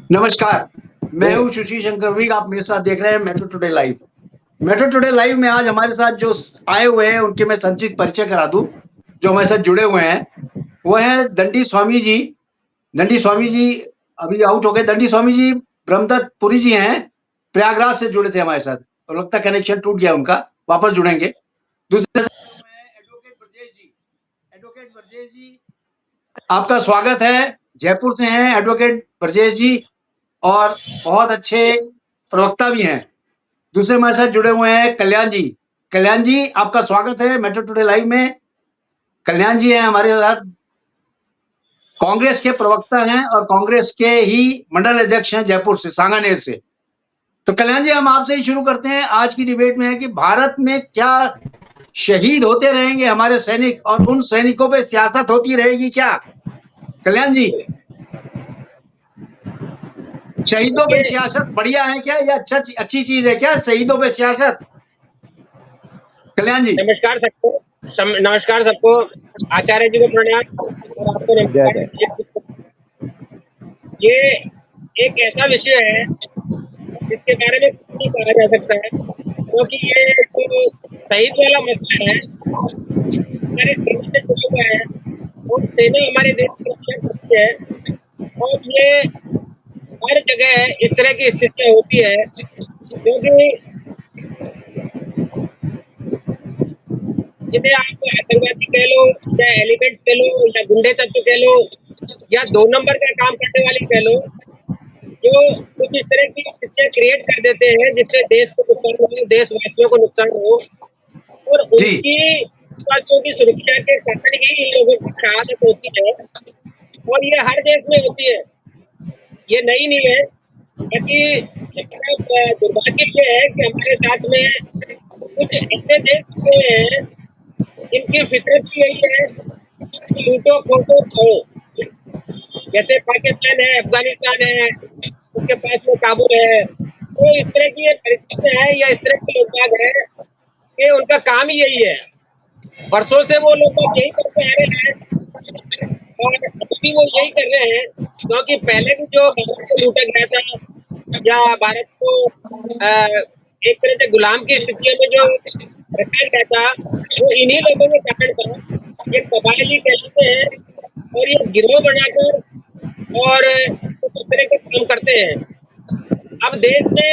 नमस्कार, मैं हूँ शशि शंकर विग। आप मेरे साथ देख रहे हैं metro today live. Metro today live में आज हमारे साथ जो आए हुए हैं उनके मैं संक्षिप्त परिचय करा दूं। जो हमारे साथ जुड़े हुए हैं वो है दंडी स्वामी जी। दंडी स्वामी जी अभी आउट हो गए। दंडी स्वामी जी ब्रह्मदत्त पुरी जी हैं, प्रयागराज से जुड़े थे हमारे साथ और लगता है कनेक्शन टूट गया उनका, वापस जुड़ेंगे। दूसरे एडवोकेट ब्रजेश जी। एडवोकेट ब्रजेश जी, आपका स्वागत है। जयपुर से हैं एडवोकेट ब्रजेश जी और बहुत अच्छे प्रवक्ता भी हैं। दूसरे हमारे साथ जुड़े हुए हैं कल्याण जी। कल्याण जी, आपका स्वागत है मेट्रो टुडे लाइव में। कल्याण जी हैं हमारे साथ, कांग्रेस के प्रवक्ता हैं और कांग्रेस के ही मंडल अध्यक्ष हैं जयपुर से, सांगानेर से। तो कल्याण जी, हम आपसे ही शुरू करते हैं। आज की डिबेट में है कि भारत में क्या शहीद होते रहेंगे हमारे सैनिक और उन सैनिकों पे सियासत होती रहेगी क्या? कल्याण जी, शहीदों पे सियासत बढ़िया है क्या या अच्छी चीज है क्या शहीदों पे सियासत? कल्याण जी, नमस्कार सबको। आचार्य जी को प्रणाम और आपको नमस्कार। ये एक ऐसा विषय है जिसके बारे में कुछ नहीं कहा जा सकता है, क्योंकि ये तो शहीद वाला मसला है। हमारे सेना से जुड़ा हुआ है और सेना हमारे देश की रक्षा करती है और ये हर जगह इस तरह की स्थितियां होती है, क्योंकि जिन्हें आप आतंकवादी कह लो या एलिमेंट कह लो या गुंडे तत्व कह लो या 2 नंबर का काम करने वाले कह लो, जो कुछ इस तरह की स्थितियां क्रिएट कर देते हैं जिससे देश को नुकसान हो, देशवासियों को नुकसान हो और उनकी बातों की सुरक्षा के कारण ही इन लोगों की शहादत होती है और ये हर देश में होती है, ये नई नहीं है। बाकी दुर्भाग्य ये है कि हमारे साथ में कुछ ऐसे देश हुए हैं इनकी फितरत भी यही है कि लूटो खोटो खाओ। जैसे पाकिस्तान है, अफगानिस्तान है, उसके पास में काबुल है। तो इस तरह की परिस्थितियां है या इस तरह के लोग है कि उनका काम ही यही है। वर्षों से वो लोग यही करते आ रहे हैं और अभी भी वो यही कर रहे हैं, क्योंकि पहले भी जो भारत को लूटा गया था या भारत को एक तरह से गुलाम की स्थितियों में जो रखा गया था वो इन्हीं लोगों के कारण था। ये कबायली कहलाते हैं और ये गिरोह बनाकर और कुछ इस तरह के काम करते हैं। अब देश में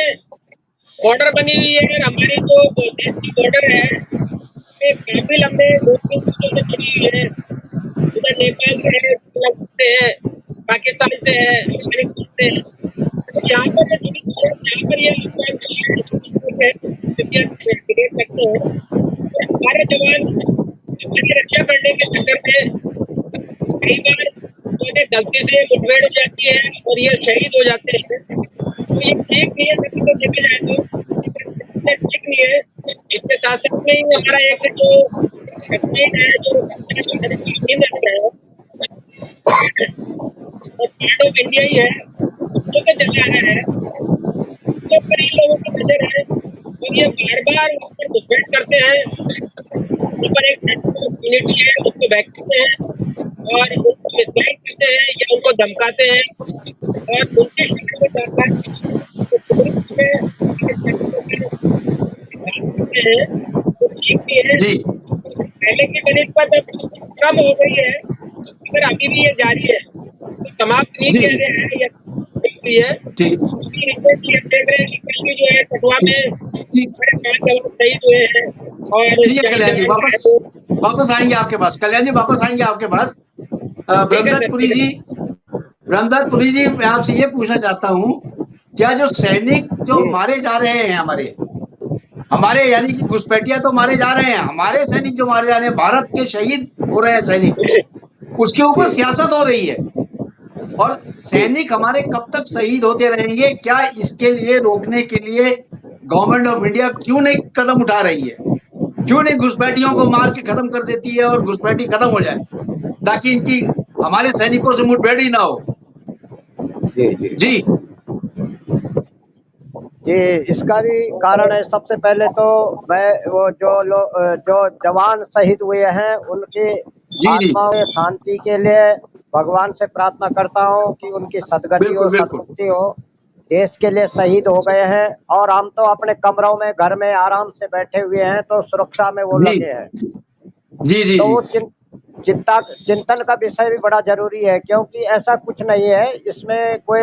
बॉर्डर बनी हुई है, हमारी जो देश की बॉर्डर है काफी लंबे 2-3 किलोमीटर से बनी हुई है। उधर नेपाल से है, पाकिस्तान से है, अफगानिस्तान से है। तो यहाँ पर यहाँ पर ये स्थितियां क्रिएट करते हैं। हमारे जवान हमारी रक्षा करने के चक्कर में कई बार उन्हें गलती से मुठभेड़ हो जाती है और ये शहीद हो जाते हैं। तो ये ठीक नहीं है, सभी को देखा जाए तो ठीक नहीं है। इसके साथ साथ में ही हमारा एक जो कैप्टन है जो पार्ट ऑफ इंडिया ही है, जो कि चला रहा है, तो पर इन लोगों की नजर है और ये बार-बार उस पर घुसपैठ करते हैं। उन पर एक यूनिटी है उसको बैठते हैं और उनको मिसगाइड करते हैं या उनको धमकाते हैं और उनके शक्ल में जाकर तो ठीक भी है। पहले की बनिस्पत कम हो गई है मगर अभी भी ये जारी है, तो समाप्त नहीं किया गया है या है। देख रहे हैं कि कल भी जो है कठुआ में 5 जवान शहीद हुए हैं और कल्याण जी वापस आएंगे आपके पास। कल्याण जी वापस आएंगे आपके पास। ब्रह्मदत्त पुरी जी, मैं आपसे ये पूछना चाहता हूँ, क्या जो सैनिक जो मारे जा रहे हैं हमारे यानी कि घुसपैठिया तो मारे जा रहे हैं, हमारे सैनिक जो मारे जा रहे हैं, भारत के शहीद हो रहे हैं सैनिक, उसके ऊपर सियासत हो रही है और सैनिक हमारे कब तक शहीद होते रहेंगे? क्या इसके लिए रोकने के लिए गवर्नमेंट ऑफ इंडिया क्यों नहीं कदम उठा रही है? क्यों नहीं घुसपैठियों को मार के खत्म कर देती है और घुसपैठी खत्म हो जाए ताकि इनकी हमारे सैनिकों से मुठभेड़ ही ना हो? जी इसका भी कारण है। सबसे पहले तो मैं वो जो जवान शहीद हुए हैं उनके आत्मा में शांति के लिए भगवान से प्रार्थना करता हूँ कि उनकी सदगति बिल्कुल हो, बिल्कुल। सद्बुद्धि हो। देश के लिए शहीद हो गए हैं और हम तो अपने कमरों में घर में आराम से बैठे हुए हैं, तो सुरक्षा में वो जी लगे हैं। जी जी तो जी। वो चिंतन का विषय भी बड़ा जरूरी है, क्योंकि ऐसा कुछ नहीं है इसमें कोई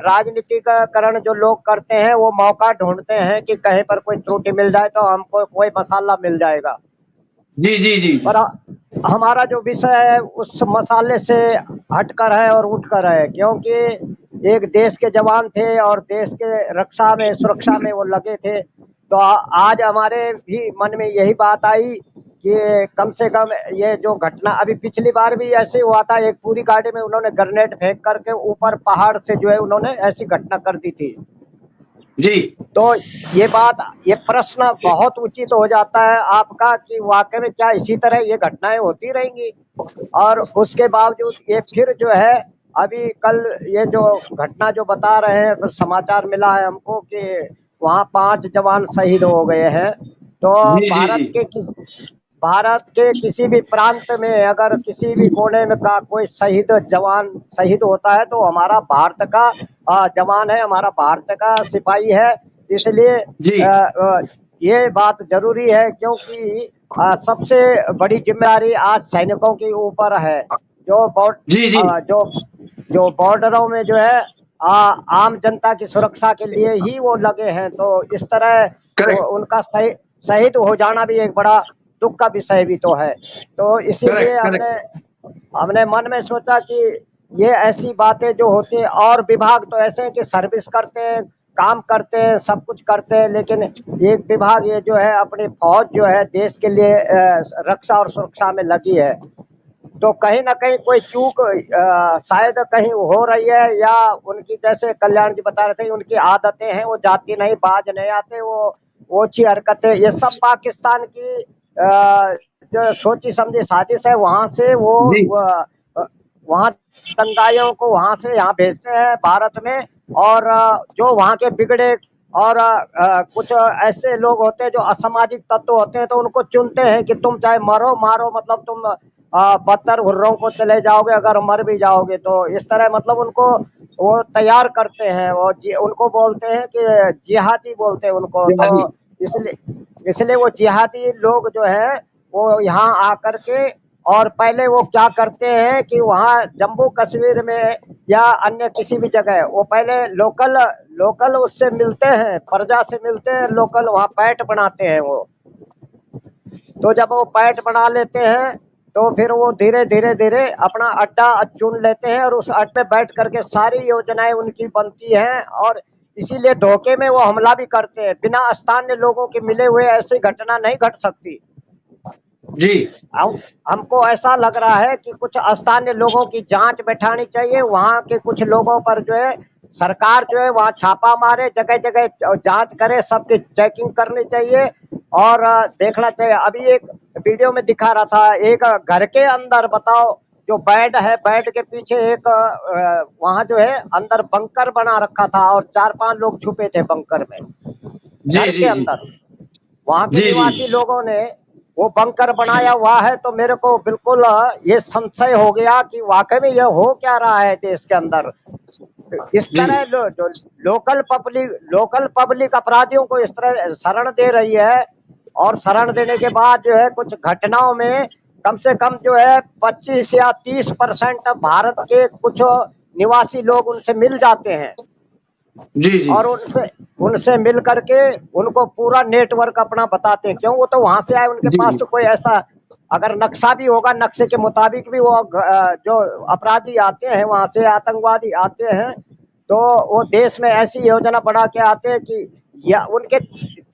राजनीतिकरण जो लोग करते हैं वो मौका ढूंढते हैं कि कहीं पर कोई त्रुटि मिल जाए तो हमको कोई मसाला मिल जाएगा। जी जी जी जी। पर हमारा जो विषय है उस मसाले से हटकर है और उठकर है, क्योंकि एक देश के जवान थे और देश के रक्षा में सुरक्षा में वो लगे थे। तो आज हमारे भी मन में यही बात आई कि कम से कम ये जो घटना अभी पिछली बार भी ऐसे हुआ था, एक पूरी गाड़ी में उन्होंने ग्रेनेड फेंक करके ऊपर पहाड़ से जो है उन्होंने ऐसी घटना कर दी थी। जी तो ये प्रश्न बहुत उचित हो जाता है आपका कि वाकई में क्या इसी तरह ये घटनाएं होती रहेंगी। और उसके बावजूद ये फिर जो है अभी कल ये जो घटना जो बता रहे हैं, तो समाचार मिला है हमको कि वहाँ 5 जवान शहीद हो गए हैं। तो जी जी जी। भारत के किसी भी प्रांत में अगर किसी भी कोने में का कोई जवान शहीद होता है तो हमारा भारत का जवान है, हमारा भारत का सिपाही है। इसलिए जी ये बात जरूरी है, क्योंकि सबसे बड़ी जिम्मेदारी आज सैनिकों के ऊपर है, जो जी जी। जो जो बॉर्डरों में जो है आम जनता की सुरक्षा के लिए ही वो लगे हैं। तो इस तरह करेक्ट उनका शहीद हो जाना भी एक बड़ा दुख का विषय भी तो है। तो इसीलिए करेक्ट हमने करेक्ट। हमने मन में सोचा कि ये ऐसी बातें जो होती है, और विभाग तो ऐसे हैं कि सर्विस करते हैं, काम करते हैं, सब कुछ करते हैं, लेकिन एक विभाग ये जो है अपनी फौज जो है देश के लिए रक्षा और सुरक्षा में लगी है। तो कहीं ना कहीं कोई चूक शायद कहीं हो रही है, या उनकी जैसे कल्याण जी बता रहे थे उनकी आदतें हैं, वो जाती नहीं, बाज नहीं आते, वो ओछी हरकतें, ये सब पाकिस्तान की जो सोची समझी साजिश है। वहां से वो जी वहां दंगाइयों को वहां से यहाँ भेजते हैं भारत में। और जो वहां के बिगड़े और कुछ ऐसे लोग होते हैं जो असामाजिक तत्व होते हैं, तो उनको चुनते हैं कि तुम चाहे मरो मारो, मतलब तुम बदतर हुर्रों को चले जाओगे, अगर मर भी जाओगे तो। इस तरह मतलब उनको वो तैयार करते हैं, वो उनको बोलते हैं कि जिहादी बोलते हैं उनको। तो जी इसलिए इसलिए वो जिहादी लोग जो है वो यहाँ आकर के, और पहले वो क्या करते हैं कि वहाँ जम्मू कश्मीर में या अन्य किसी भी जगह वो पहले लोकल लोकल उससे मिलते हैं, प्रजा से मिलते हैं, लोकल वहाँ पैठ बनाते हैं वो। तो जब वो पैठ बना लेते हैं तो फिर वो धीरे धीरे धीरे अपना अड्डा चुन लेते हैं, और उस अड्डे बैठ करके सारी योजनाएं उनकी बनती हैं। और इसीलिए धोखे में वो हमला भी करते हैं, बिना स्थानीय लोगों के मिले हुए ऐसी घटना नहीं घट सकती। जी हमको ऐसा लग रहा है कि कुछ स्थानीय लोगों की जांच बैठानी चाहिए, वहाँ के कुछ लोगों पर जो है सरकार जो है वहाँ छापा मारे, जगह जगह जांच करे, सबकी चेकिंग करनी चाहिए। और देखना चाहिए। अभी एक वीडियो में दिखा रहा था, एक घर के अंदर बताओ, जो बेड है, बेड के पीछे एक वहाँ जो है अंदर बंकर बना रखा था, और 4-5 लोग छुपे थे बंकर में, जी घर जी के जी अंदर। वहाँ के जी निवासी लोगों ने वो बंकर बनाया हुआ है। तो मेरे को बिल्कुल ये संशय हो गया कि वाकई में ये हो क्या रहा है देश के अंदर। इस जी तरह जो लोकल पब्लिक अपराधियों को इस तरह शरण दे रही है, और शरण देने के बाद जो है कुछ घटनाओं में कम से कम जो है 25 या 30% भारत के कुछ निवासी लोग उनसे मिल जाते हैं, जी जी और उनसे उनसे मिल करके उनको पूरा नेटवर्क अपना बताते हैं। क्यों? वो तो वहां से आए, उनके जी पास तो कोई ऐसा अगर नक्शा भी होगा, नक्शे के मुताबिक भी वो जो अपराधी आते हैं वहां से, आतंकवादी आते हैं, तो वो देश में ऐसी योजना बना के आते हैं कि या उनके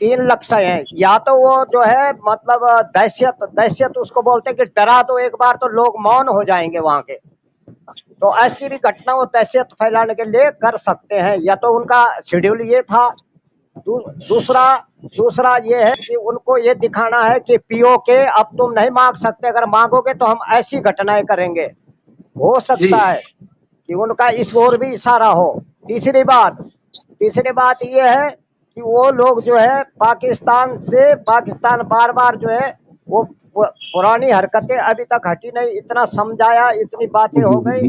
3 लक्ष्य हैं। या तो वो जो है मतलब दहशत दहशत उसको बोलते हैं कि डरा दो एक बार तो लोग मौन हो जाएंगे वहां के। तो ऐसी भी घटना वो दहशत फैलाने के लिए कर सकते हैं। या तो उनका शेड्यूल ये था। दूसरा दूसरा ये है कि उनको ये दिखाना है कि पीओके अब तुम नहीं मांग सकते, अगर मांगोगे तो हम ऐसी घटनाएं करेंगे। हो जी सकता है कि उनका इस ओर भी इशारा हो। तीसरी बात ये है कि वो लोग जो है पाकिस्तान बार बार जो है वो पुरानी हरकतें अभी तक हटी नहीं। इतना समझाया, इतनी बातें हो गई,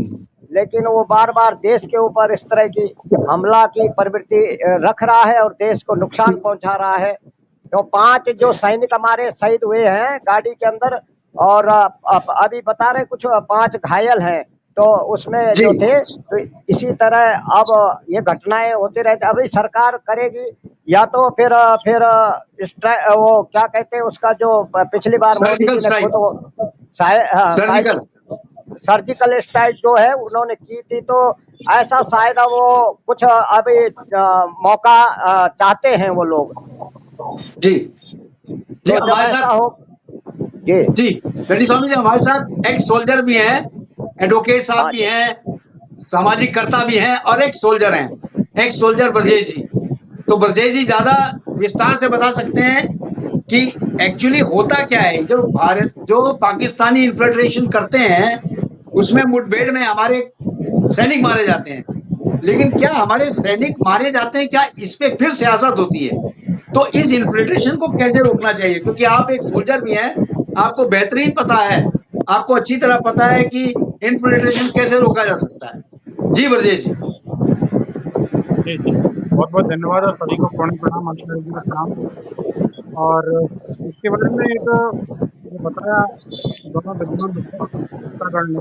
लेकिन वो बार बार देश के ऊपर इस तरह की हमला की प्रवृत्ति रख रहा है और देश को नुकसान पहुंचा रहा है। तो 5 जो सैनिक हमारे शहीद हुए हैं गाड़ी के अंदर, और अभी बता रहे कुछ 5 घायल हैं। तो उसमें जी जो थे, तो इसी तरह अब ये घटनाएं होती रहती। अभी सरकार करेगी या तो फिर वो क्या कहते हैं उसका, जो पिछली बार मोदी सर्जिकल जी ने स्ट्राइक, खुद सर्जिकल। सर्जिकल स्ट्राइक जो है उन्होंने की थी, तो ऐसा शायद वो कुछ अभी मौका चाहते हैं वो लोग। जी जी तो जब हमारे ऐसा साथ, हो जी। जी दंडी स्वामी जी हमारे साथ एक्स सोल्जर भी हैं, एडवोकेट साहब हाँ भी जी। हैं, सामाजिक कर्ता भी हैं और एक सोल्जर हैं, एक्स सोल्जर ब्रजेश जी। तो ब्रजेश जी ज्यादा विस्तार से बता सकते हैं कि एक्चुअली होता क्या है। जो पाकिस्तानी इन्फिल्ट्रेशन करते हैं उसमें मुठभेड़ में हमारे सैनिक मारे जाते हैं, लेकिन क्या हमारे सैनिक मारे जाते हैं, क्या इस पे फिर सियासत होती है? तो इस इन्फिल्ट्रेशन को कैसे रोकना चाहिए? क्योंकि आप एक सोल्जर भी हैं, आपको बेहतरीन पता है, आपको अच्छी तरह पता है कि इन्फिल्ट्रेशन कैसे रोका जा सकता है। जी ब्रजेश जी। जी जी, बहुत बहुत धन्यवाद और सभी को प्रणाम, अंशुल जी को प्रणाम। और इसके बारे में एक जो बताया दोनों विद्वान डॉक्टर ने,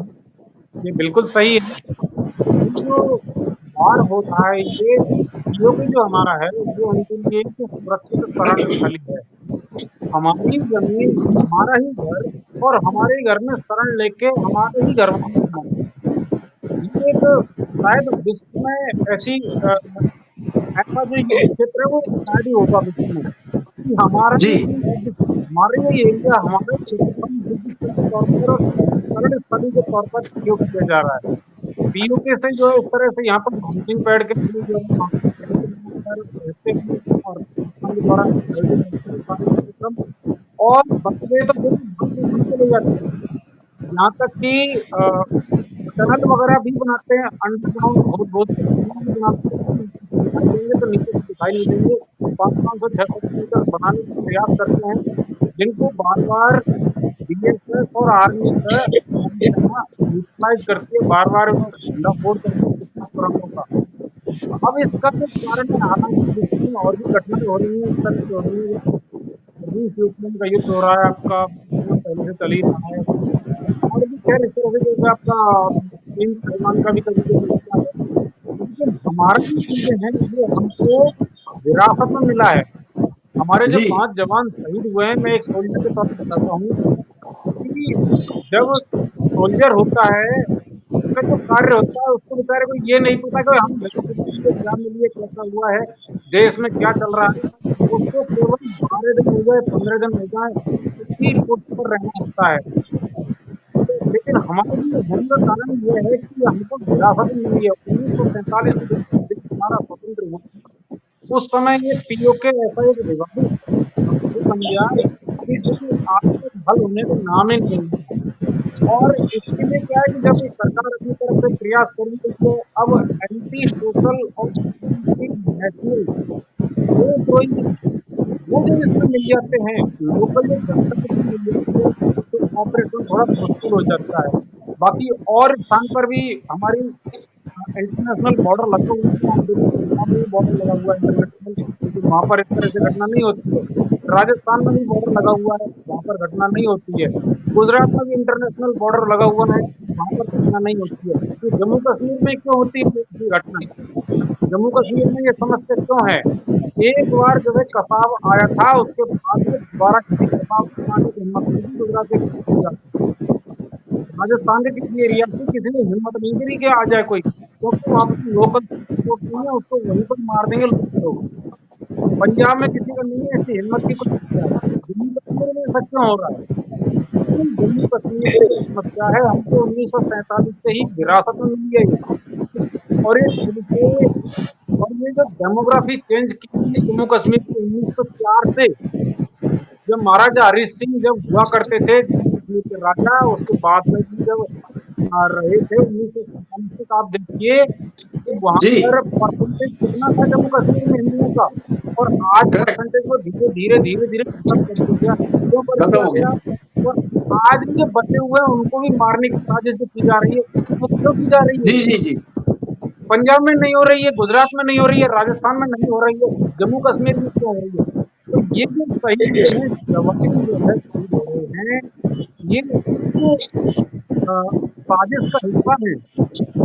ये बिल्कुल सही है। ये जो वार होता है, ये पीओके जो हमारा है, ये उनके लिए एक सुरक्षित शरण स्थली है। हमारी जमीन, हमारा ही घर, और हमारे ही घर में शरण लेके हमारे ही घर वालों को मारना। ये एक शायद विश्व में ऐसी ऐसा जो युद्ध क्षेत्र है वो शायद ही होगा विश्व में, कि जी हमारे ये एरिया, हमारे क्षेत्र में युद्ध के तौर पर और शरण स्थली के तौर पर प्रयोग किया जा रहा है। पीओके से जो है इस तरह से यहाँ पर लॉन्चिंग पैड के थ्रू जो है वहाँ पर रहते हैं, और पाकिस्तान के द्वारा आयोजित होते हैं सारे कार्यक्रम, और बच गए तो फिर भाग के चले जाते हैं। यहाँ तक कि टनल वगैरह भी बनाते हैं, अंडरग्राउंड खोद खोद के टनल भी बनाते हैं कि दिखाई देंगे तो नीचे से दिखाई नहीं देंगे। 500-500 600 मीटर बनाने का प्रयास करते हैं, जिनको बार बार बीएसएफ और आर्मी का यूटिलाइज करती है, बार बार भंडाफोड़ करती है सुरंगों का। अब इसका जो कारण है, हालांकि विश्व में और भी घटनाएं हो रही हैं, इस तरह की हो रही है। रूस यूक्रेन का युद्ध हो रहा है, आपका पहले से चल ही रहा है, और भी खैर इस तरह से जैसे आपका चीन ताइवान का भी कभी कभी होता है। लेकिन हमारा जो चीजें हैं ये हमको विरासत में मिला है। हमारे जो जी 5 जवान शहीद हुए हैं, मैं एक सोल्जर के तौर पर बताता हूँ कि जब सोल्जर होता है, उसका जो कार्य होता है, उसको बेचारे को ये नहीं पता कि हम क्या मिलिए, कैसा हुआ है, देश में क्या चल रहा है। उसको केवल 12 दिन हो जाए, 15 दिन हो जाए, उसी पोस्ट पर रहना होता है। लेकिन हमारे लिए होने का कारण ये है कि हमको विरासत मिली है। 1947 में जब देश हमारा स्वतंत्र हुआ, उस समय ये पीओके ऐसा एक विवादित बन गया कि जो आज तक हल होने का नाम ही नहीं है। और इसके लिए क्या है कि जब ये सरकार अपनी तरफ से प्रयास कर रही है, तो अब एंटी सोशल और नेशनल वो वो जो इसमें मिल जाते हैं, लोकल जो जनता को मिल जाती है, तो ऑपरेशन थोड़ा मुश्किल हो जाता है। बाकी और स्थान पर भी हमारी इंटरनेशनल बॉर्डर लगा हुआ है, आप देखिए पंजाब में भी बॉर्डर लगा हुआ है इंटरनेशनल, लेकिन वहाँ पर इस तरह से घटना नहीं होती है। राजस्थान में भी बॉर्डर लगा हुआ है, वहाँ पर घटना नहीं होती है। गुजरात में भी इंटरनेशनल बॉर्डर लगा हुआ है, वहाँ पर घटना नहीं होती है। तो जम्मू कश्मीर में क्यों होती है ये घटना? जम्मू कश्मीर में ये समस्या क्यों है? एक बार जो है कसाब आया था, उसके बाद में दोबारा किसी कसाब को आने की हिम्मत नहीं थी गुजरात के किसी एरिया से। राजस्थान के किसी एरिया से किसी ने हिम्मत नहीं करी कि आ जाए कोई, क्योंकि वहाँ पर लोकल सपोर्ट नहीं है, उसको वहीं पर मार देंगे लोग। पंजाब में किसी का नहीं है ऐसी हिम्मत की कोई समस्या। जम्मू कश्मीर में ऐसा क्यों हो रहा है? क्योंकि जम्मू कश्मीर में जो समस्या है, हमको 1947 से ही विरासत में मिली है ये। और ये जो डेमोग्राफी चेंज की थी जम्मू कश्मीर की 1904 से, जब महाराजा हरीश सिंह जब हुआ करते थे जम्मू कश्मीर के राजा, उसके बाद में भी जब रहे थे 1947 तक, आप देखिए कि वहां जी पर परसेंटेज कितना था जम्मू कश्मीर में हिंदुओं का। और आज Correct. परसेंटेज वो धीरे धीरे धीरे धीरे खत्म कर दिया क्यों कर खत्म दिया हो गया। गया। और आज भी जो बचे हुए हैं उनको भी मारने की साजिश जो की जा रही है वो क्यों की जा रही जी है? जी जी पंजाब में नहीं हो रही है, गुजरात में नहीं हो रही है, राजस्थान में नहीं हो रही है, जम्मू कश्मीर में क्यों हो रही है? तो ये जो शहीद जो है, जवान जो है शहीद हो रहे हैं, ये जो साजिश का हिस्सा है,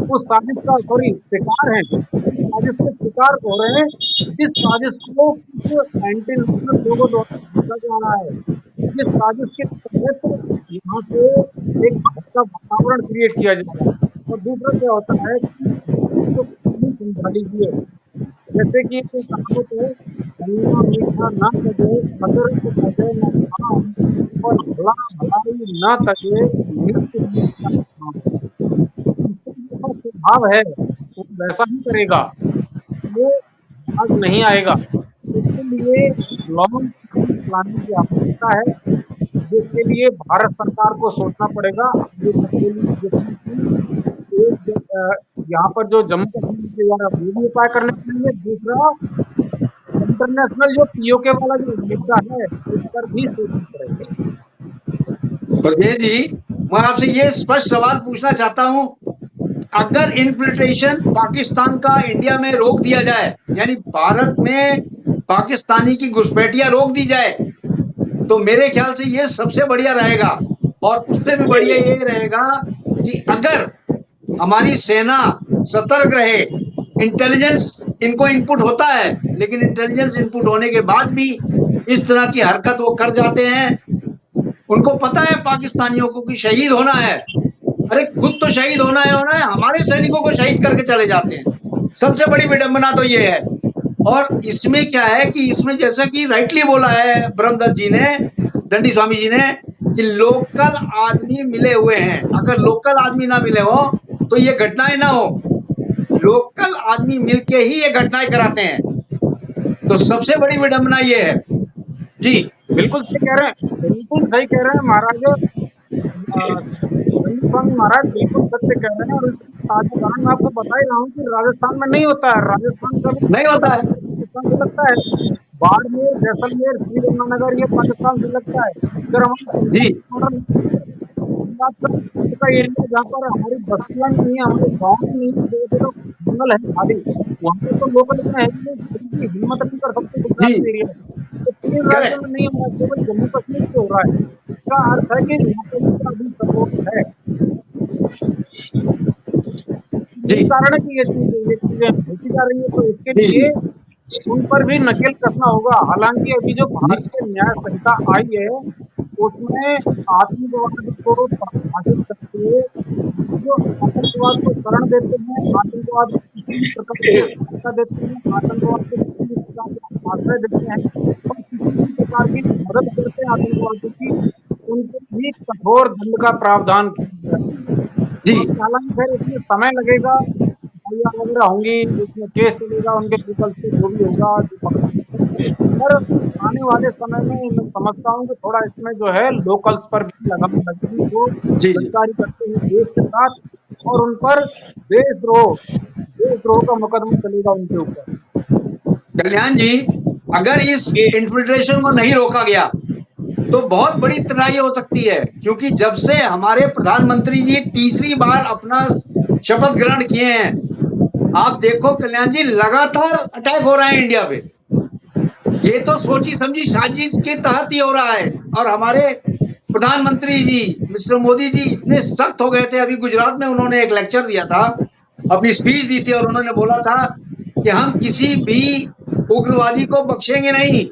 उस साजिश का सॉरी शिकार है, उस साजिश के शिकार हो रहे हैं, जिस साजिश को कुछ एंटी नेशनल लोगों द्वारा भेजा जा रहा है, जिस साजिश के तहत यहाँ पे एक भय का वातावरण क्रिएट किया जा रहा है। और दूसरा क्या होता है कि तो कहानी समझा लीजिए, जैसे कि कोई कहावत है, "गन्ना मीठा ना लगे, मगर तो लगे न खाम, और भला भलाई ना तजे, नीत नीत का काम।" जिसका जैसा स्वभाव है वो वैसा ही करेगा, वो आज नहीं आएगा। इसके लिए लॉन्ग टर्म प्लानिंग की आवश्यकता है, जिसके लिए भारत सरकार को सोचना पड़ेगा आगे तक के लिए, जिसमें कि एक यहाँ पर जो जम्मू कश्मीर के द्वारा वो भी उपाय करने चाहिए, दूसरा इंटरनेशनल जो पीओके वाला जो मुद्दा है उस पर भी सोचना पड़ेगा। ब्रजेश जी, मैं आपसे ये स्पष्ट सवाल पूछना चाहता हूं, अगर इन्फिल्ट्रेशन पाकिस्तान का इंडिया में रोक दिया जाए, यानी भारत में पाकिस्तानी की घुसपैठियां रोक दी जाए, तो मेरे ख्याल से ये सबसे बढ़िया रहेगा। और उससे भी बढ़िया ये रहेगा कि अगर हमारी सेना सतर्क रहे, इंटेलिजेंस इनको इनपुट होता है, लेकिन इंटेलिजेंस इनपुट होने के बाद भी इस तरह की हरकत वो कर जाते हैं। उनको पता है पाकिस्तानियों को कि शहीद होना है, अरे खुद तो शहीद होना है, हमारे सैनिकों को शहीद करके चले जाते हैं। सबसे बड़ी विडंबना तो ये है। और इसमें क्या है कि इसमें जैसा कि राइटली बोला है ब्रह्मदत्त जी ने, दंडी स्वामी जी ने, कि लोकल आदमी मिले हुए हैं। अगर लोकल आदमी ना मिले हो तो ये घटनाएं ना हो, लोकल आदमी मिलके ही ये घटनाएं कराते हैं। तो सबसे बड़ी विडंबना ये है जी। बिल्कुल सही कह रहे हैं, बिल्कुल सही कह रहे हैं महाराज। दंडी स्वामी महाराज बिल्कुल सत्य कह रहे हैं, और इसका ताजा कारण मैं आपको बता ही रहा हूँ कि राजस्थान में नहीं होता है। राजस्थान का भी नहीं होता है। पाकिस्तान से लगता है, बाड़मेर, जैसलमेर, श्रीगंगानगर ये पाकिस्तान से लगता है। अगर हमारे जी पंजाब का एरिया जहाँ पर हमारी बस्तियां नहीं है, हमारे गाँव नहीं है, जो जंगल है खाली, वहाँ पे तो लोकल इतना है कि नहीं, हिम्मत नहीं कर सकते गुजरात जी के एरिया में। तो 3 राज्यों में करेक्ट नहीं हो रहा, केवल जम्मू कश्मीर से हो रहा है। इसका अर्थ है कि यहाँ पे इसका अभी सपोर्ट है। जी यही कारण है कि ये चीजें होती जा रही है, तो इसके जी लिए जी उन पर भी नकेल कसना होगा। हालांकि अभी जो जी भारतीय न्याय संहिता आई है उसमें आतंकवाद को परिभाषित करके जो आतंकवाद को शरण देते हैं, आतंकवाद को किसी भी प्रकार की सहायता देते हैं, आतंकवाद को किसी भी प्रकार का आश्रय देते हैं और किसी भी प्रकार की मदद करते हैं आतंकवादियों की, उनके भी कठोर दंड का प्रावधान किया जाए। जी हालांकि फिर इसमें समय लगेगा, एफआईआर वगैरह होंगी, इसमें केस चलेगा, उनके ऊपर से जो भी होगा जो पकड़, पर आने वाले समय में मैं समझता हूँ कि थोड़ा इसमें जो है लोकल्स पर भी लगाम लगेगी, जो जी जी गद्दारी करते हैं देश के साथ, और उन पर देशद्रोह का मुकदमा चलेगा उनके ऊपर। कल्याण जी, अगर इस इन्फिल्ट्रेशन को नहीं रोका गया तो बहुत बड़ी तबाही हो सकती है, क्योंकि जब से हमारे प्रधानमंत्री जी तीसरी बार अपना शपथ ग्रहण किए हैं, आप देखो कल्याण जी, लगातार अटैक हो रहा है इंडिया पे। ये तो सोची समझी साजिश के तहत ही हो रहा है। और हमारे प्रधानमंत्री जी मिस्टर मोदी जी इतने सख्त हो गए थे, अभी गुजरात में उन्होंने एक लेक्चर दिया था, अपनी स्पीच दी थी, और उन्होंने बोला था कि हम किसी भी उग्रवादी को बख्शेंगे नहीं,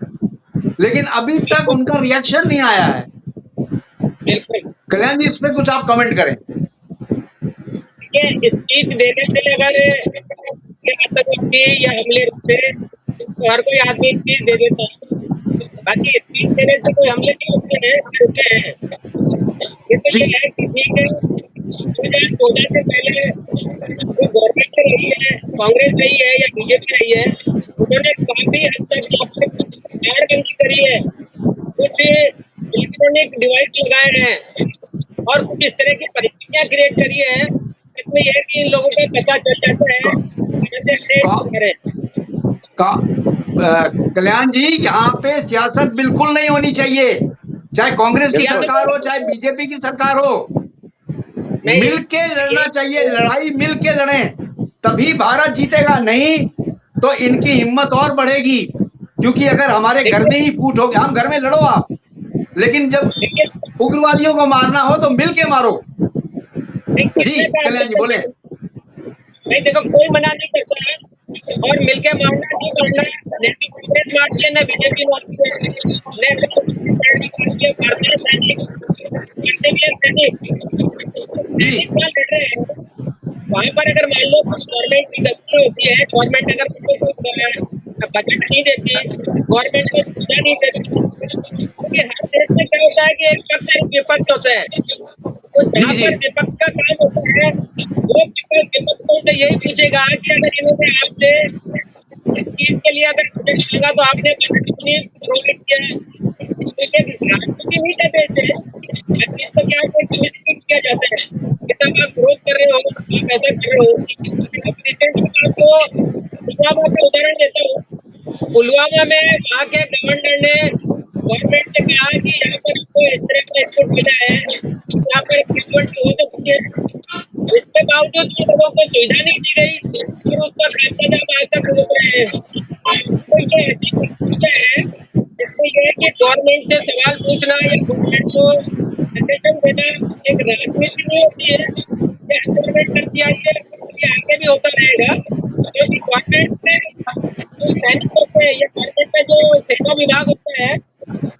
लेकिन अभी तक उनका रिएक्शन नहीं आया है। बिल्कुल कल्याण जी, इस पे कुछ आप कमेंट करें। ये स्पीच देने से अगर ये आतंकवादी या हमले से तो हर कोई आदमी स्पीच दे देता है, बाकी स्पीच देने से कोई हमले नहीं होते हैं, रुके हैं। ये तो ये है कि ठीक है, 2014 से पहले जो गवर्नमेंट रही है, कांग्रेस रही है या बीजेपी रही है, उन्होंने काफी हद तक फायरबंदी करी है, कुछ इलेक्ट्रॉनिक डिवाइस लगाए हैं और कुछ इस तरह की परिस्थितियां क्रिएट करी है जिसमें यह है कि इन लोगों को पता चल जाता है कहाँ से अटैक कर रहे हैं। कल्याण जी, यहाँ पे सियासत बिल्कुल नहीं होनी चाहिए, चाहे कांग्रेस की सरकार हो चाहे बीजेपी की सरकार हो, नहीं, मिल के लड़ना चाहिए, लड़ाई मिल के लड़ें, तभी भारत जीतेगा, नहीं तो इनकी हिम्मत और बढ़ेगी। क्योंकि अगर हमारे घर में ही फूट हो गया, हम घर में लड़ो आप, लेकिन जब उग्रवादियों को मारना हो तो मिल के मारो। जी कल्याण जी बोले। नहीं देखो, कोई मना नहीं करता है, और मिलके मारना नहीं मारना, न तो कांग्रेस मारती है, न बीजेपी मारती है, न भारतीय सैनिक मारते भी है, सैनिक लड़ रहे हैं। वहां पर अगर मान लो गवर्नमेंट की गलती होती है, गवर्नमेंट अगर बजट नहीं देती, गवर्नमेंट को सुविधा नहीं देती, क्योंकि हर देश में क्या होता है कि एक पक्ष एक विपक्ष होता है। तो जहाँ पर विपक्ष का काम होता है, वो विपक्ष को तो यही पूछेगा कि अगर इन्होंने आपसे इस चीज के लिए अगर बजट मांगा तो आपने बजट क्यों नहीं प्रोवाइड किया। राजनीति नहीं कहते थे, राजनीति तो क्या होता है, किया जाता है कि तब आप विरोध कर रहे हो, आप ऐसा कर रहे हो। अब रिसेंटली आपको पुलवामा का उदाहरण देता हूँ। पुलवामा में वहाँ के गवर्नर ने गवर्नमेंट से कहा कि यहाँ पर आपको इस तरह का स्पोर्ट मिला है, यहाँ पर ट्रीटमेंट हो सकती है, इसके बावजूद लोगों को सुविधा नहीं दी गई और उसका खात्मा जब आज तक हो रहे हैं। तो ये ऐसी प्रक्रिया है, इसको ये है कि गवर्नमेंट से सवाल पूछना या गवर्नमेंट को सजेशन देना एक राजनीति नहीं होती है, ये गवर्नमेंट करती आई है, ये आगे भी होता रहेगा। क्योंकि गवर्नमेंट में जो सैनिक होते हैं या गवर्नमेंट का जो सेना विभाग होता है,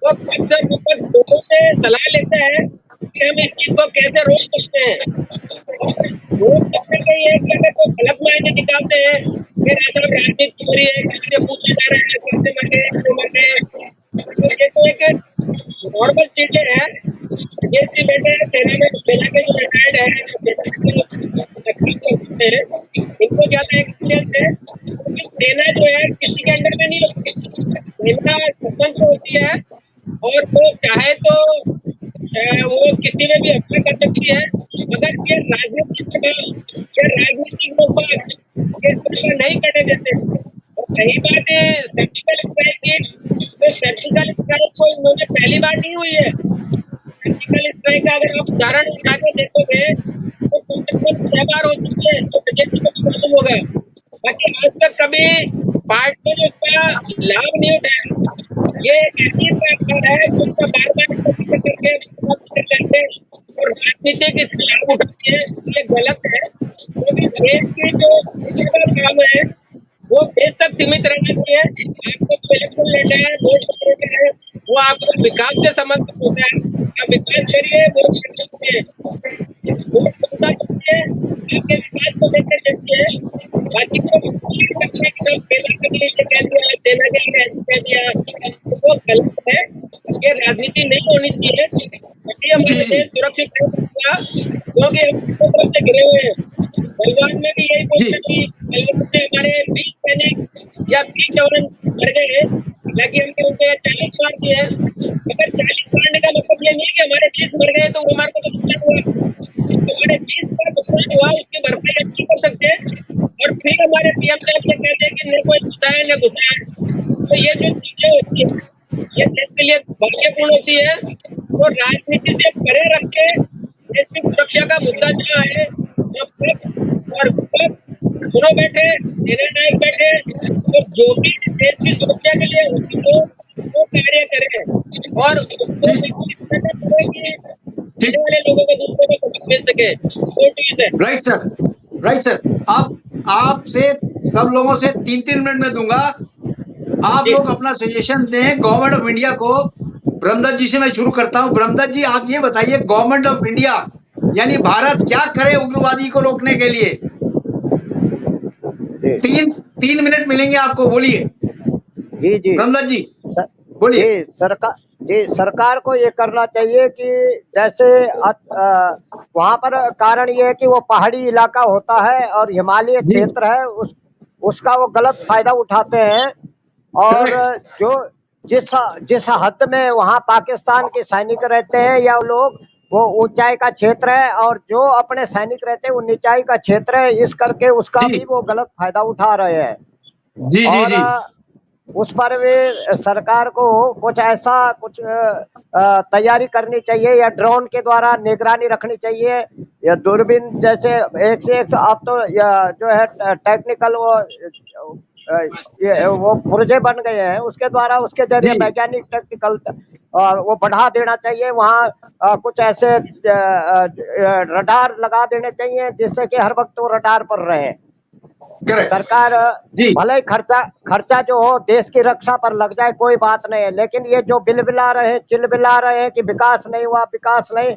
वो पक्ष और विपक्ष दोनों से सलाह लेता है कि हम इस चीज को कैसे रोक सकते हैं। रोक सकते कहीं है कि अगर कोई गलत मायने निकालते हैं, फिर ऐसा राजनीति हो रही है, किससे पूछा जा रहा है, किससे मरे क्यों मरे, तो ये तो एक नॉर्मल चीजें हैं। ये सी बेटे सेना के जो रिटायर्ड है, इनको ज्यादा एक्सपीरियंस है, क्योंकि सेना जो है किसी के अंडर में नहीं होती, सेना स्वतंत्र होती है और वो चाहे तो वो किसी में भी हमला कर सकती है। मगर ये राजनीतिक लोग ये नहीं करने देते। और रही बात सर्जिकल स्ट्राइक की, तो सर्जिकल स्ट्राइक को इन्होंने पहली बार नहीं हुई है। सर्जिकल स्ट्राइक का अगर आप उदाहरण उठा के देखोगे तो कम से कम 6 बार हो चुकी है, तो बजट को मालूम होगा। बाकी आज तक कभी पार्टी ने इसका लाभ नहीं उठाया। ये एक ऐसी सरकार है जिसका बार-बार करके और राजनीतिक इसका लाभ उठाती है, ये गलत है। क्योंकि देश की जो काम है वो देश तक सीमित रहना चाहिए। आपको इलेक्शन लेना है, वोट देना है, वो आपको विकास से संबंधित होता है। आप विकास करिए, वोट करिए, वोट होता चाहिए, आपके विकास को लेकर देखिए। बाकी तो देना के लिए कह दिया, वो गलत है। ये राजनीति नहीं होनी चाहिए, तभी हमारा देश सुरक्षित रहेगा, क्योंकि हम तरफ से घिरे हुए हैं। परिवार में भी यही बोलते कि हमारे 20 सैनिक या 20 जवान मर गए, हालांकि हमने उनके 40 मार दिए हैं। अगर 40 मारने का मतलब ये नहीं है कि हमारे 20 मर गए तो हमारे को तो नुकसान हुआ। हमारे 20 का नुकसान हुआ, उसकी भरपाई हम नहीं कर सकते और फिर हमारे पीएम साहब से कहते हैं कि न कोई घुसा है न घुसा है। तो ये जो चीजें होती है ये देश के लिए महत्वपूर्ण होती है। तो राजनीति से परे रख के देश की सुरक्षा का मुद्दा जहाँ है और दोनों बैठे, सेना नायक बैठे, तो जो भी देश की सुरक्षा के लिए वो कार्य करें और वाले लोगों को दूसरों को मिल सके। राइट सर, आपसे सब लोगों से 3-3 मिनट में दूंगा। आप लोग अपना सजेशन दें गवर्नमेंट ऑफ इंडिया को। ब्रह्मदत्त जी से मैं शुरू करता हूं। ब्रह्मदत्त जी, आप ये बताइए, गवर्नमेंट ऑफ इंडिया यानी भारत क्या करे उग्रवादी को रोकने के लिए? 3 मिनट मिलेंगे आपको, बोलिए। जी ब्रह्मदत्त जी बोलिए। सरकार को ये करना चाहिए कि जैसे वहाँ पर कारण ये है कि वो पहाड़ी इलाका होता है और हिमालय क्षेत्र है, उसका वो गलत फायदा उठाते हैं। और जो जिस हद में वहाँ पाकिस्तान के सैनिक रहते हैं या लोग, वो ऊंचाई का क्षेत्र है और जो अपने सैनिक रहते हैं वो निचाई का क्षेत्र है, इस करके उसका भी वो गलत फायदा उठा रहे हैं। उस पर भी सरकार को कुछ ऐसा कुछ तैयारी करनी चाहिए, या ड्रोन के द्वारा निगरानी रखनी चाहिए, या दूरबीन जैसे एक से एक अब तो जो है टेक्निकल वो पुर्जे बन गए हैं, उसके द्वारा उसके जरिए जी वैज्ञानिक टेक्निकल वो बढ़ा देना चाहिए। वहाँ कुछ ऐसे रडार लगा देने चाहिए जिससे कि हर वक्त वो रडार पर रहे। करेक्ट सरकार जी भले ही खर्चा जो हो देश की रक्षा पर लग जाए, कोई बात नहीं है, लेकिन ये जो बिलबिला रहे हैं, चिलबिला रहे हैं कि विकास नहीं हुआ, विकास नहीं,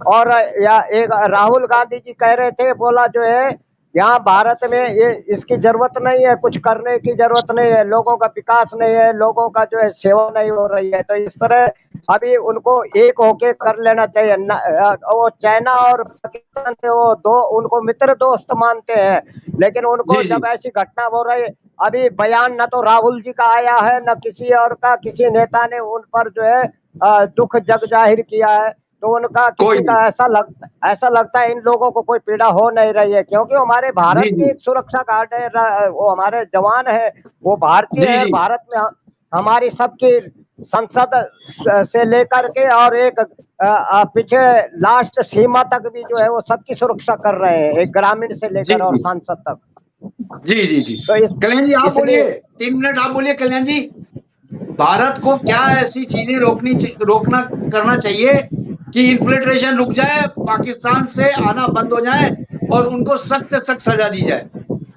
और या एक राहुल गांधी जी कह रहे थे, बोला जो है यहाँ भारत में ये इसकी जरूरत नहीं है, कुछ करने की जरूरत नहीं है, लोगों का विकास नहीं है, लोगों का जो है सेवा नहीं हो रही है। तो इस तरह अभी उनको एक होके कर लेना चाहिए। वो चाइना और पाकिस्तान से वो दो उनको मित्र दोस्त मानते हैं, लेकिन उनको जी जी जब ऐसी घटना हो रही, अभी बयान न तो राहुल जी का आया है न किसी और का, किसी नेता ने उन पर जो है दुख जग जाहिर किया है। तो उनका कोई किसी का नहीं ऐसा लगता है इन लोगों को कोई पीड़ा हो नहीं रही है, क्योंकि हमारे भारत जी की जी एक सुरक्षा गार्ड है, वो हमारे जवान है, वो भारतीय जी है। जी भारत में हमारी सबकी संसद से लेकर के और एक पीछे लास्ट सीमा तक भी जो है वो सबकी सुरक्षा कर रहे हैं, एक ग्रामीण से जी लेकर और जी सांसद तक। जी जी जी तो कल्याण जी आप इसलिए बोलिए 3 मिनट आप बोलिए कल्याण जी भारत को क्या ऐसी चीजें रोकना करना चाहिए कि इन्फिल्ट्रेशन रुक जाए पाकिस्तान से आना बंद हो जाए और उनको सख्त से सख्त सजा दी जाए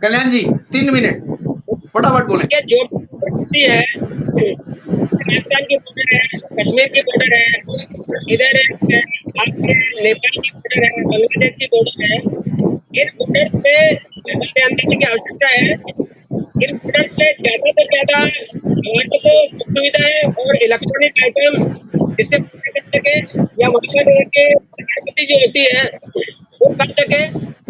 कल्याण जी 3 मिनट फटाफट बोलें ये जो प्रकृति है, राजस्थान की बॉर्डर है, कश्मीर की बॉर्डर है, इधर आपके नेपाल की बॉर्डर है, बांग्लादेश की बॉर्डर है। इन बॉर्डर पे ध्यान देने की आवश्यकता है। इन बॉर्डर से ज्यादा से ज्यादा हमारे को सुविधाएं और इलेक्ट्रॉनिक आइटम जिससे पता कर सके, या वहाँ पर के प्रधानमंत्री जो होती है वो कर सके,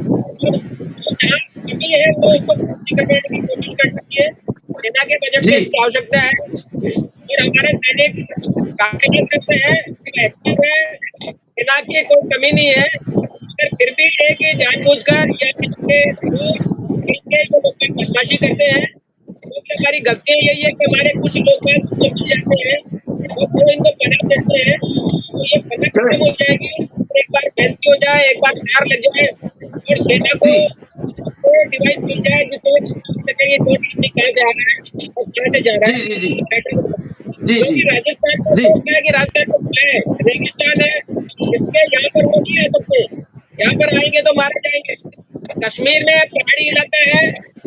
और जहाँ कमी है वो उसको पूरी करने की कोशिश कर सकती है। सेना के बजट में जी इसकी आवश्यकता है, और हमारे सैनिक काफी करते हैं, एक्टिव है, सेना की कोई कमी नहीं है। मगर फिर भी है कि जानबूझकर या किसी जो लोग बदमाशी करते हैं, क्योंकि हमारी गलतियां यही है कि हमारे कुछ लोग बच जाते हैं और वो इनको पनाह देते हैं। तो ये पनाह खत्म हो करेक्ट जाएगी, एक बार फैंसी हो जाए, एक बार फायर लग जाए, और सेना को जी डिवाइस मिल जाए जिससे ये कौन आदमी कहाँ जा रहा है और कहाँ से जा रहा जी जी जी है। जी जी क्योंकि राजस्थान को जी तो क्या है कि राजस्थान तो खुला है, रेगिस्तान है, इसलिए यहाँ पर वो नहीं आ सकते, यहाँ पर आएंगे तो मारे जाएंगे। कश्मीर में पहाड़ी इलाका है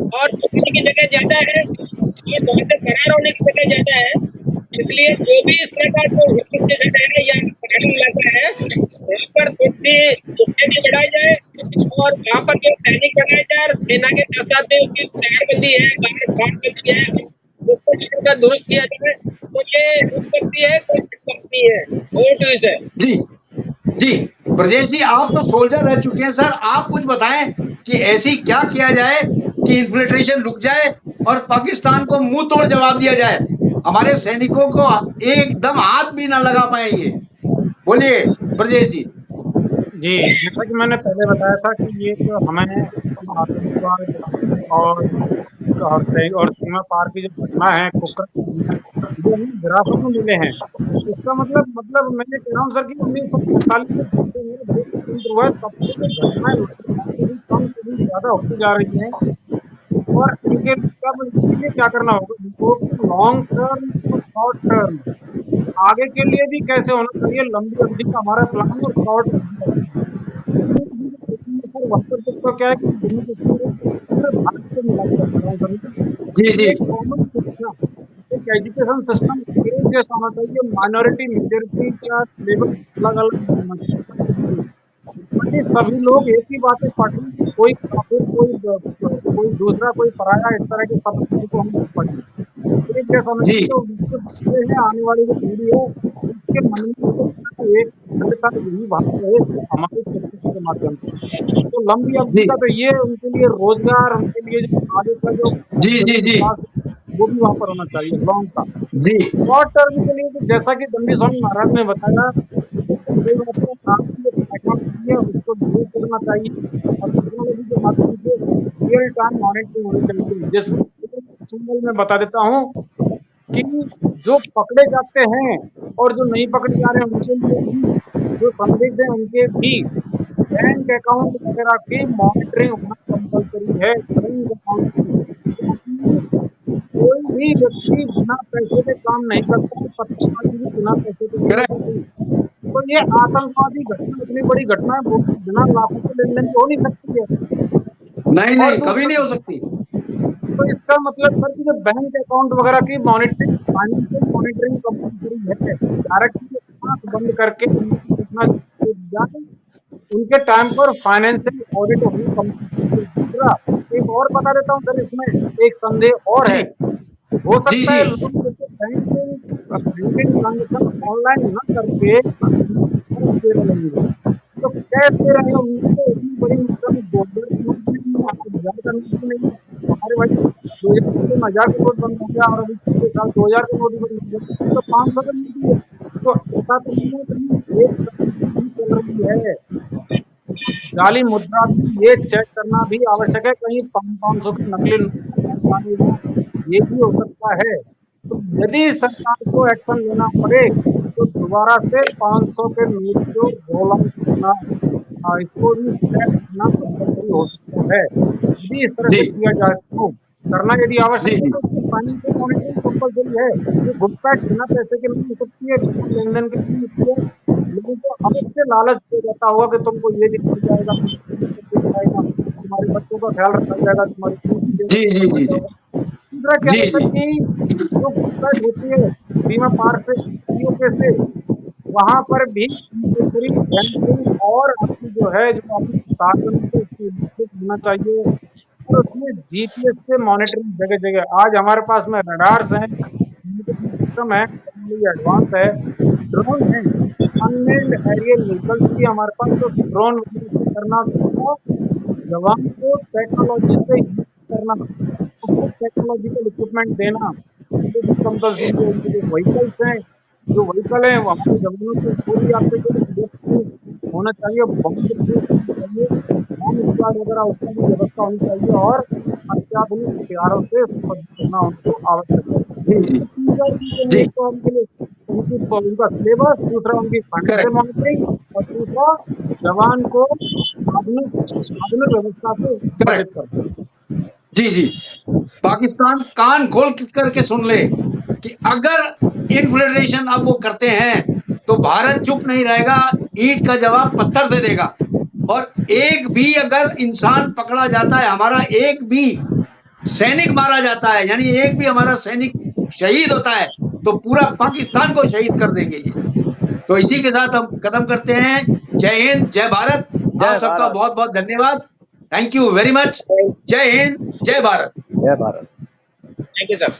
और घूमने की जगह ज्यादा है और वहाँ से फरार होने की जगह ज्यादा है, इसलिए जो भी इस प्रकार को हिल स्टेशन है या पहाड़ी इलाका है, वहाँ पर थोड़ी भी बढ़ाई जाए और वहाँ पर जो सैनिक बढ़ाया जाए और सेना के साथ साथ में उसकी तैयारबंदी है, बंदी है, उसको का दुरुस्त किया जाए। तो ये उत्पत्ति है, कोई उत्पत्ति है, और जो है जी जी ब्रजेश जी आप तो सोल्जर रह चुके हैं सर आप कुछ बताएं कि ऐसी क्या किया जाए कि इन्फिल्ट्रेशन रुक जाए और पाकिस्तान को मुंह तोड़ जवाब दिया जाए हमारे सैनिकों को एकदम हाथ भी ना लगा पाए ये बोलिए ब्रजेश जी जी, जैसा कि मैंने पहले बताया था कि ये जो हमें आतंकवाद और सीमा पार की जो घटना है, कुकरम जो हमें विरासत में मिले हैं, इसका मतलब मैं ये कह रहा हूँ सर कि 1947 में जब से मेरा देश स्वतंत्र हुआ है, तब से जो घटनाएं कभी कम कभी ज़्यादा होती जा रही हैं, और इनके लिए क्या करना होगा, इनको लॉन्ग टर्म और शॉर्ट टर्म, आगे के लिए भी कैसे होना चाहिए, लंबी अवधि का हमारा प्लान और शॉर्ट तो क्या है कि जम्मू कश्मीर पूरे भारत से मिला के रखता है जी जी एक कॉमन शिक्षा, एक एजुकेशन सिस्टम एक जैसा होना चाहिए, माइनॉरिटी मेजॉरिटी का सिलेबस अलग अलग होना चाहिए, ताकि सभी लोग एक ही बातें पढ़ें, कोई काफिर कोई दूसरा कोई पराया, इस तरह के सब चीजों को हम पढ़ें, एक जैसा होना जी चाहिए। तो उसके बच्चे हैं, आने वाली जो पीढ़ी है, उसके मन में एक खंडता यही बात है हमारे शिक्षा के माध्यम से। तो लंबी अवधि जी का तो ये उनके लिए रोजगार, उनके लिए जो आगे का जो जी जी जी विकास वो भी वहाँ पर होना चाहिए लॉन्ग का। जी शॉर्ट टर्म के लिए तो जैसा कि दंडी स्वामी महाराज ने बताया, आपकी है उसको दूर करना चाहिए और टेक्नोलॉजी के माध्यम से रियल टाइम मॉनिटरिंग होनी चाहिए। जिस सिंगल में बता देता हूँ कि जो पकड़े जाते हैं और जो नहीं पकड़े जा रहे हैं उनके लिए भी, जो संदिग्ध हैं उनके भी बैंक अकाउंट वगैरह की मॉनिटरिंग होना कंपलसरी है, बैंक अकाउंट की। क्योंकि कोई भी व्यक्ति बिना पैसे के काम नहीं करता है, पत्थरबाजी भी बिना पैसे के नहीं करेक्ट। होती। तो ये आतंकवादी घटना इतनी बड़ी घटना है, वो बिना लाखों के लेन-देन की हो नहीं सकती है। नहीं और नहीं, कभी नहीं दूसरा, हो सकती। तो इसका मतलब सर कि जो बैंक अकाउंट वगैरह की मॉनिटरिंग, फाइनेंशियल मॉनिटरिंग कंपलसरी है। डायरेक्टली आंख बंद करके उनकी घटना जाए, उनके टाइम पर फाइनेंशियल ऑडिट होनी कंपलसरी है। दूसरा, एक और बता देता हूँ सर, इसमें एक संदेह और है। जी हो जी सकता है जी लोग जैसे बैंकिंग ट्रांजेक्शन ऑनलाइन न करके कैश दे रहे होंगे, तो कैश दे रहे होंगे तो इतनी बड़ी मात्रा में 2000 के नोट भी नहीं है, 8000 का नोट भी नहीं है। हमारे भाई 2000 का नोट बंद हो गया और अभी पिछले साल 2000 का नोट भी बंद हो गया, तो 500 का नोट भी है। तो ऐसा तो नहीं है, कहीं एक तस्वीर भी चल रही है। जाली मुद्रा भी ये चेक करना भी आवश्यक है, कहीं 500 के नकली नोट, ये भी हो सकता है। तो यदि सरकार को एक्शन लेना पड़े तो दोबारा से 500 के नोट को रोल आउट करना, इसको भी स्क्रैप करना कंपलसरी हो सकता है। यदि इस तरह जी से किया जाए तो करना यदि आवश्यक जी है, जी तो उसकी फाइनेंशियल मॉनिटरिंग कंपलसरी है। ये घुसपैठ बिना पैसे के नहीं हो सकती है, बिना लेन-देन के नहीं होती है। लोगों को अवश्य लालच दिया जाता होगा कि तुमको ये दिया जाएगा, तुमको ये दिया जाएगा, तुम्हारे बच्चों का ख्याल रखा जाएगा, तुम्हारी फीस भी जी जी जी जी दूसरा क्या जी है सर जी कि जो घुसपैठ होती है बीमा पार से, पीओके से, वहां पर भी कंपलसरी बैंकिंग और आपकी जो है, जो आपकी साधन से उसकी होना चाहिए। और उसमें जीपीएस से मॉनिटरिंग जगह-जगह, आज हमारे पास में रडार्स हैं, कम्युनिकेशन सिस्टम है, टेक्नोलॉजी एडवांस है, ड्रोन है, अनमैन्ड एरियल व्हीकल्स भी हमारे पास, तो ड्रोन से करना, तो जवान को टेक्नोलॉजी से यूज करना, उसको टेक्नोलॉजिकल इक्विपमेंट देना, ये भी कंपलसरी है। उनके जो व्हीकल्स हैं, जो व्हीकल है वो हमारे जवानों को पूरी आपके जो बुलेट प्रूफ होना चाहिए, बॉम्ब प्रूफ होना चाहिए, बॉम्ब स्क्वाड वगैरह उसकी भी व्यवस्था होनी चाहिए और अत्याधुनिक हथियारों से सुसज्जित करना उनको आवश्यक है। जी जी तो 3 4 चीजें हैं, जी एक तो उनके लिए उनका सिलेबस, दूसरा उनकी फाइनेंशियल करेक्ट। मॉनिटरिंग और तीसरा जवान को आधुनिक आधुनिक व्यवस्था से सुसज्जित करेक्ट। करना। जी जी, पाकिस्तान कान खोल करके सुन ले कि अगर इन्फ्लेशन अब वो करते हैं तो भारत चुप नहीं रहेगा, ईंट का जवाब पत्थर से देगा। और एक भी अगर इंसान पकड़ा जाता है, हमारा एक भी सैनिक मारा जाता है, यानी एक भी हमारा सैनिक शहीद होता है, तो पूरा पाकिस्तान को शहीद कर देंगे ये। तो इसी के साथ हम खत्म करते हैं। जय हिंद, जय भारत। जय आप सबका भारत। बहुत बहुत धन्यवाद। Thank you very much. जय हिंद, जय भारत। जय भारत। Thank you sir.